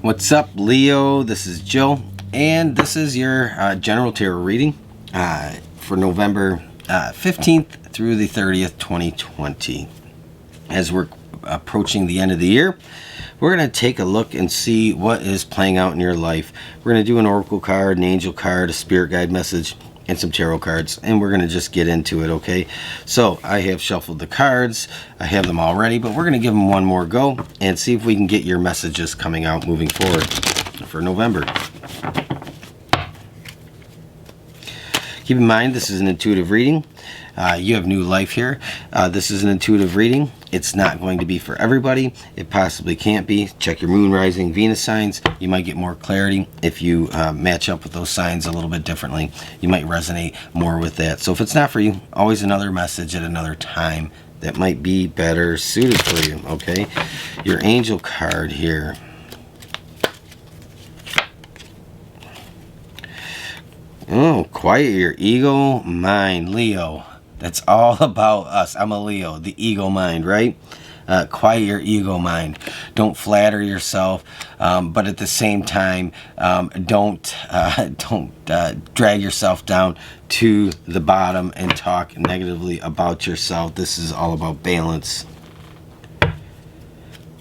What's up, Leo? This is Jill, and this is your general tarot reading for November 15th through the 30th, 2020. As we're approaching the end of the year, we're going to take a look and see what is playing out in your life. We're going to do an oracle card, an angel card, a spirit guide message, and some tarot cards, and we're going to just get into it, okay? So I have shuffled the cards. I have them all ready, but we're going to give them one more go and see if we can get your messages coming out moving forward for November. Keep in mind, this is an intuitive reading. You have new life here. This is an intuitive reading. It's not going to be for everybody. It possibly can't be. Check your moon, rising, Venus signs. You might get more clarity if you match up with those signs a little bit differently. You might resonate more with that. So if it's not for you, always another message at another time that might be better suited for you, okay? Your angel card here. Oh, quiet your ego mind, Leo. That's all about us. I'm a Leo, the ego mind, right? Quiet your ego mind. Don't flatter yourself, but at the same time, don't drag yourself down to the bottom and talk negatively about yourself. This is all about balance.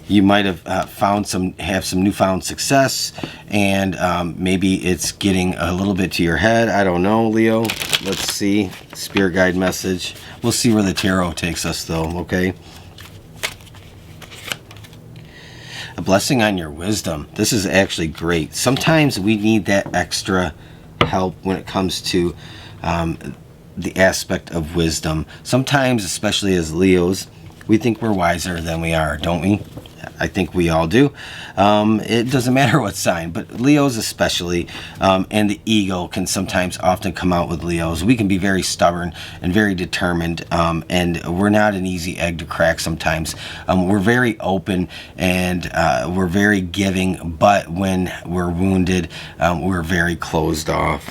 You might have have some newfound success, and maybe it's getting a little bit to your head. I don't know, Leo. Let's see. Spirit guide message. We'll see where the tarot takes us, though, okay? A blessing on your wisdom. This is actually great. Sometimes we need that extra help when it comes to the aspect of wisdom. Sometimes, especially as Leos, we think we're wiser than we are, don't we? I think we all do. It doesn't matter what sign, but Leos especially, and the ego can sometimes often come out with Leos. We can be very stubborn and very determined, and we're not an easy egg to crack sometimes. We're very open and we're very giving, but when we're wounded, we're very closed off.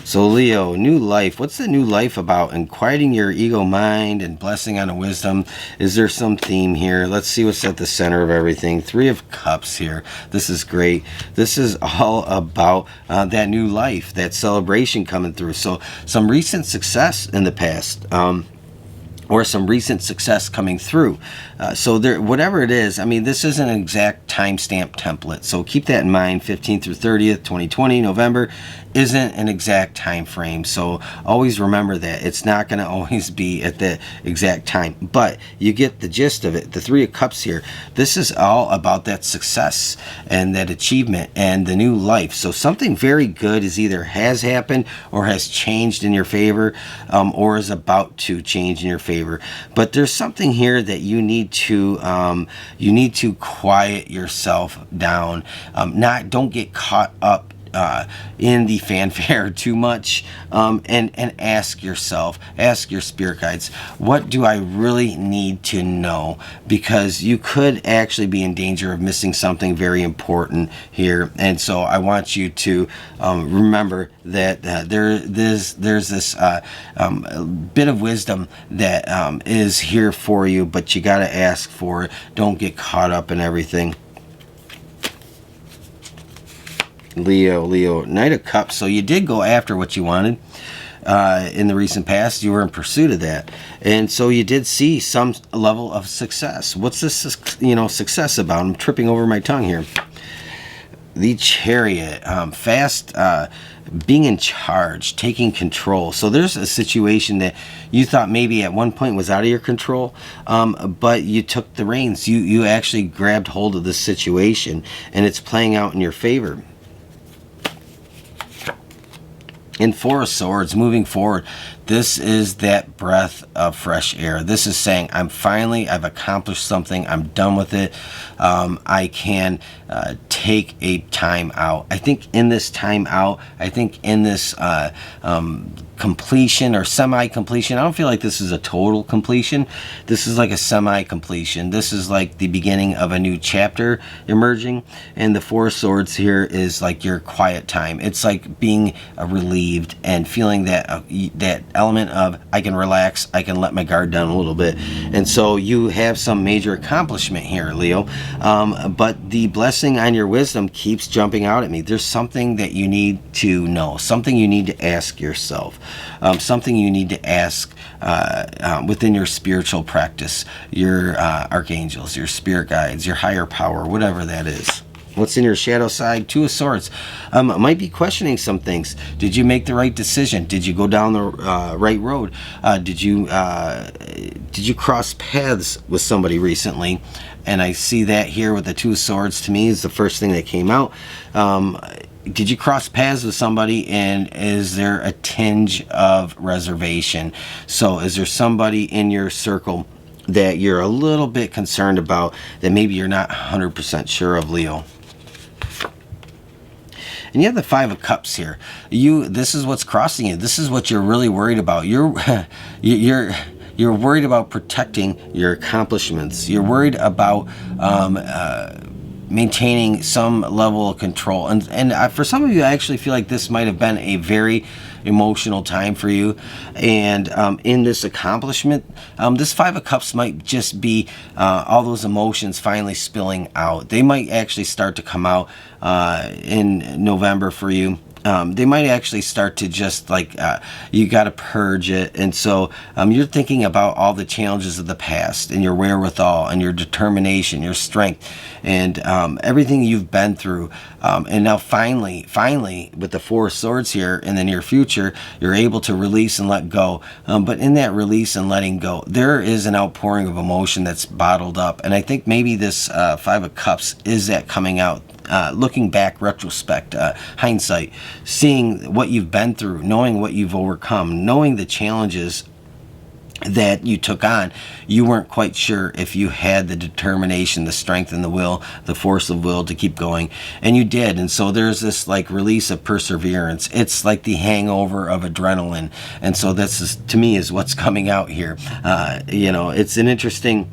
So Leo, new life. What's the new life about? And quieting your ego mind and blessing on a wisdom. Is there some theme here? Let's see what's at the center of everything. Three of Cups here. This is great. This is all about that new life, that celebration coming through. So some recent success in the past. Or some recent success coming through. So there, whatever it is, I mean, this isn't an exact timestamp template. So keep that in mind. 15th through 30th, 2020, November isn't an exact time frame. So always remember that. It's not going to always be at the exact time. But you get the gist of it. The Three of Cups here. This is all about that success and that achievement and the new life. So something very good is either has happened or has changed in your favor, or is about to change in your favor. But there's something here that you need to quiet yourself down. Don't get caught up in the fanfare too much, and ask yourself, ask your spirit guides, what do I really need to know? Because you could actually be in danger of missing something very important here. And so I want you to remember that there's this bit of wisdom that is here for you, but you got to ask for it. Don't get caught up in everything. Leo, Knight of Cups. So you did go after what you wanted in the recent past. You were in pursuit of that, and so you did see some level of success. What's this, success about? I'm tripping over my tongue here. The Chariot, fast, being in charge, taking control. So there's a situation that you thought maybe at one point was out of your control, but you took the reins. You actually grabbed hold of the situation, and it's playing out in your favor. In Four of Swords, moving forward, this is that breath of fresh air. This is saying, I've accomplished something. I'm done with it. I can take a time out. I think in this time out, I think in this completion or semi-completion, I don't feel like this is a total completion. This is like a semi-completion. This is like the beginning of a new chapter emerging, and the Four of Swords here is like your quiet time. It's like being relieved and feeling that that element of I can relax, I can let my guard down a little bit. And so you have some major accomplishment here, Leo. But the blessing on your wisdom keeps jumping out at me. There's something that you need to know, something you need to ask yourself. Something you need to ask within your spiritual practice, your archangels, your spirit guides, your higher power, whatever that is. What's in your shadow side? Two of Swords. Might be questioning some things. Did you make the right decision? Did you go down the right road? Did you cross paths with somebody recently? And I see that here with the Two of Swords. To me, is the first thing that came out. Did you cross paths with somebody, and is there a tinge of reservation? So is there somebody in your circle that you're a little bit concerned about, that maybe you're not 100% sure of, Leo? And you have the Five of Cups here. This is what's crossing you. This is what you're really worried about. You're worried about protecting your accomplishments. You're worried about maintaining some level of control, and for some of you, I actually feel like this might have been a very emotional time for you. And in this accomplishment, this Five of Cups might just be all those emotions finally spilling out. They might actually start to come out in November for you. They might actually start to just like, you got to purge it. And so you're thinking about all the challenges of the past and your wherewithal and your determination, your strength, and everything you've been through. And now finally, with the Four of Swords here in the near future, you're able to release and let go. But in that release and letting go, there is an outpouring of emotion that's bottled up. And I think maybe this Five of Cups is that coming out. Looking back, retrospect, hindsight, seeing what you've been through, knowing what you've overcome, knowing the challenges that you took on. You weren't quite sure if you had the determination, the strength, and the will, the force of will to keep going, and you did. And so there's this like release of perseverance. It's like the hangover of adrenaline, and so that's, to me, is what's coming out here. It's an interesting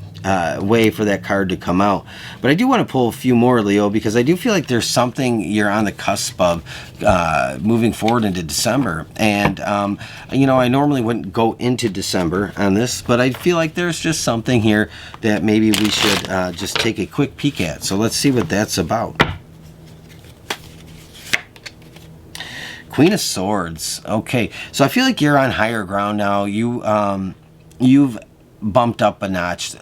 way for that card to come out. But I do want to pull a few more, Leo, because I do feel like there's something you're on the cusp of moving forward into December. And I normally wouldn't go into December on this, but I feel like there's just something here that maybe we should just take a quick peek at. So let's see what that's about. Queen of Swords. Okay, so I feel like you're on higher ground now. You've bumped up a notch.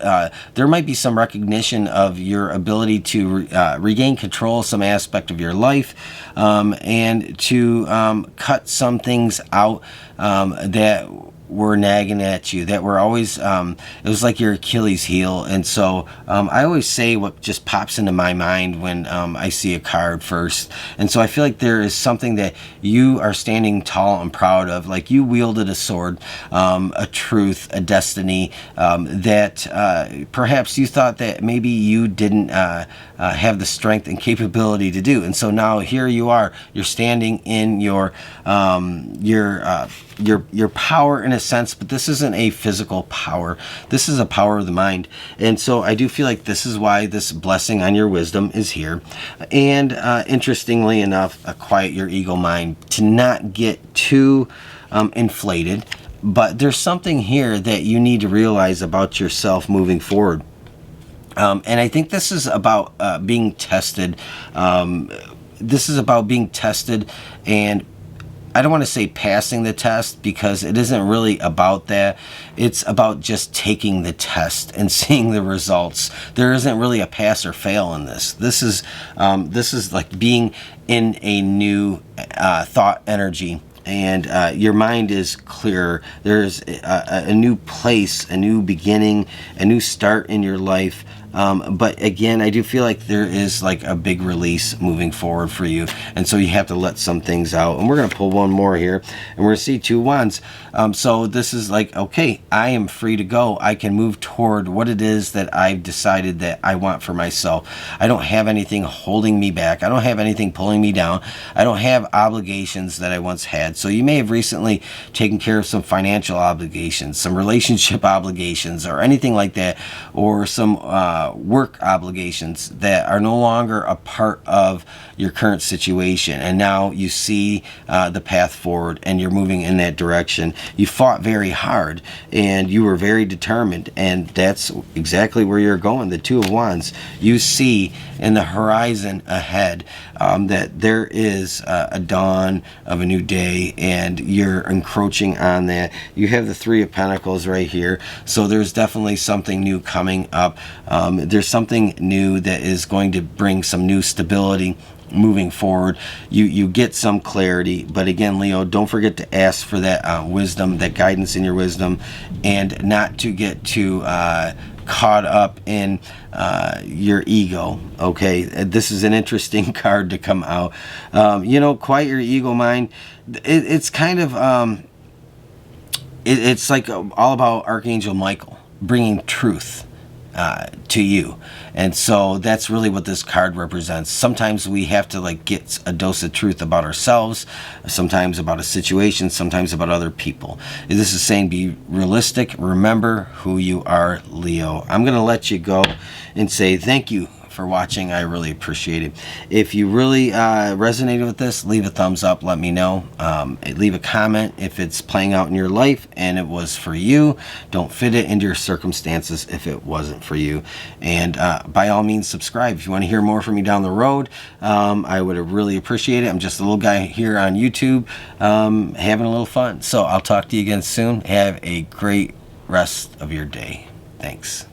There might be some recognition of your ability to regain control of some aspect of your life, and to cut some things out that were nagging at you, that were always, it was like your Achilles heel. And so I always say what just pops into my mind when I see a card first. And so I feel like there is something that you are standing tall and proud of. Like you wielded a sword, a truth, a destiny, that perhaps you thought that maybe you didn't have the strength and capability to do. And so now here you are, you're standing in your power in a sense, but this isn't a physical power. This is a power of the mind. And so I do feel like this is why this blessing on your wisdom is here. And interestingly enough, quiet your ego mind, to not get too inflated. But there's something here that you need to realize about yourself moving forward. And I think this is about being tested. This is about being tested, and I don't want to say passing the test, because it isn't really about that. It's about just taking the test and seeing the results. There isn't really a pass or fail in this. This is like being in a new thought energy. And your mind is clearer. There's a new place, a new beginning, a new start in your life But again, I do feel like there is like a big release moving forward for you, and so you have to let some things out. And we're going to pull one more here, and we're going to see 2 wands. So this is like, okay, I am free to go. I can move toward what it is that I've decided that I want for myself. I don't have anything holding me back. I don't have anything pulling me down. I don't have obligations that I once had. So you may have recently taken care of some financial obligations, some relationship obligations, or anything like that, or some work obligations that are no longer a part of your current situation, and now you see the path forward and you're moving in that direction. You fought very hard and you were very determined, and that's exactly where you're going. The 2 of Wands, you see in the horizon ahead that there is a dawn of a new day, and you're encroaching on that. You have the 3 of Pentacles right here, so there's definitely something new coming up. There's something new that is going to bring some new stability moving forward. You get some clarity, but again, Leo, don't forget to ask for that wisdom, that guidance in your wisdom, and not to get too caught up in your ego. Okay, this is an interesting card to come out. Quiet your ego mind. It's kind of it's like all about Archangel Michael bringing truth to you, and so that's really what this card represents. Sometimes we have to like get a dose of truth about ourselves, sometimes about a situation, sometimes about other people. This is saying be realistic, remember who you are, Leo. I'm gonna let you go and say thank you for watching. I really appreciate it. If you really resonated with this, leave a thumbs up, let me know. Leave a comment if it's playing out in your life and it was for you. Don't fit it into your circumstances if it wasn't for you. And by all means, subscribe if you want to hear more from me down the road. I would really appreciate it. I'm just a little guy here on YouTube having a little fun. So I'll talk to you again soon. Have a great rest of your day. Thanks.